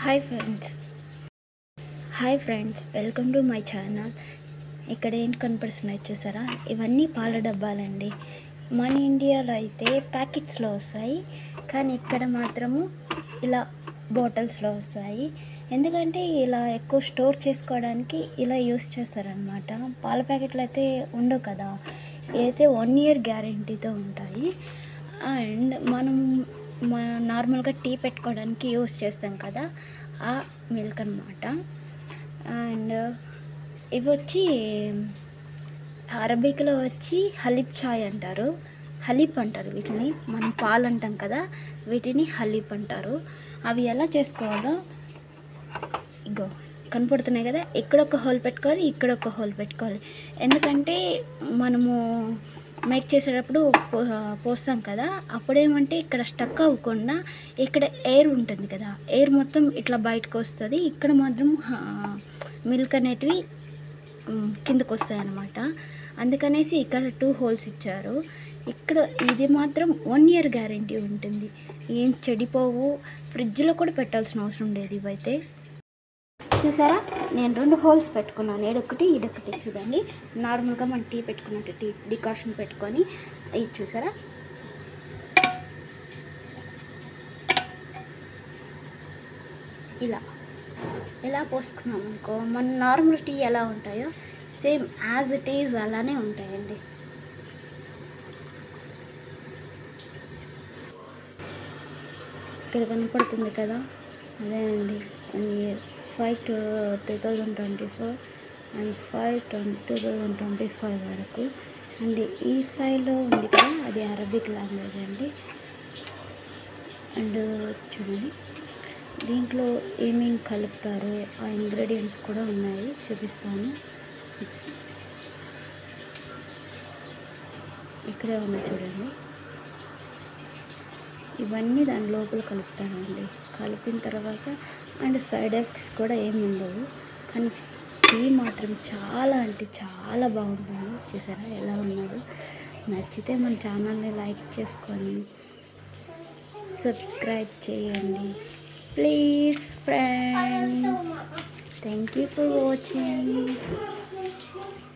Hi friends welcome to my channel. ఇక్కడ ఏంటి కనపడుతున్నాయి చూసారా, ఇవన్నీ పాల డబ్బాలండి. మన ఇండియాలో అయితే ప్యాకెట్స్లో వస్తాయి, కానీ ఇక్కడ మాత్రము ఇలా బాటిల్స్లో వస్తాయి. ఎందుకంటే ఇలా ఎక్కువ స్టోర్ చేసుకోవడానికి ఇలా యూస్ చేస్తారనమాట. పాల ప్యాకెట్లు అయితే ఉండవు కదా, అయితే 1 year గ్యారంటీతో ఉంటాయి. అండ్ మనం నార్మల్గా టీ పెట్టుకోవడానికి యూస్ చేస్తాం కదా, ఆ మిల్క్ అనమాట. అండ్ ఇవి వచ్చి అరబిక్లో వచ్చి హలీబ్ చాయ్ అంటారు, హలీబ్ అంటారు వీటిని. మనం పాలు అంటాం కదా, వీటిని హలీబ్ అంటారు. అవి ఎలా చేసుకోవాలో ఇగో కనపడుతున్నాయి కదా, ఇక్కడ ఒక హోల్ పెట్టుకోవాలి, ఇక్కడ ఒక హోల్ పెట్టుకోవాలి. ఎందుకంటే మనము మేక్ చేసేటప్పుడు పోస్తాం కదా, అప్పుడేమంటే ఇక్కడ స్టక్ అవ్వకుండా ఇక్కడ ఎయిర్ ఉంటుంది కదా, ఎయిర్ మొత్తం ఇట్లా బయటకు వస్తుంది. ఇక్కడ మాత్రం మిల్క్ అనేటివి కిందకు వస్తాయి అన్నమాట. అందుకనేసి ఇక్కడ 2 holes ఇచ్చారు. ఇక్కడ ఇది మాత్రం 1 year గ్యారంటీ ఉంటుంది, ఏం చెడిపోవు. ఫ్రిడ్జ్లో కూడా పెట్టాల్సిన అవసరం లేదు. ఇవైతే చూసారా, నేను 2 holes పెట్టుకున్నాను, ఈడొకటి ఈడొకటి. చూడండి, నార్మల్గా మనం టీ పెట్టుకున్నట్టు టీ డికాషన్ పెట్టుకొని ఇది చూసారా, ఇలా పోసుకున్నాం అనుకో, మన నార్మల్ టీ ఎలా ఉంటాయో సేమ్ యాజ్ ఇట్ ఈజ్ అలానే ఉంటాయండి. ఇక్కడ కనపడుతుంది కదా, అదేనండి 5/2024 అండ్ 5/2025 వరకు. అండ్ ఈ సైడ్లో ఉంది కదా, అది అరబిక్ లాంగ్వేజ్ అండి. అండ్ చూడండి, దీంట్లో ఏమేమి కలుపుతారో ఆ ఇంగ్రీడియంట్స్ కూడా ఉన్నాయి, చూపిస్తాను. ఇక్కడే ఉన్నాయి చూడండి, ఇవన్నీ దాని లోపల కలుపుతారండి. కలిపిన తర్వాత అండ్ సైడ్ ఎఫెక్ట్స్ కూడా ఏమి ఉండవు, కానీ టీ మాత్రం చాలా అంటే చాలా బాగుంటుంది. చూసారా ఎలా ఉన్నాడు. నచ్చితే మన ఛానల్ని లైక్ చేసుకొని సబ్స్క్రైబ్ చేయండి please friends. Thank you for watching.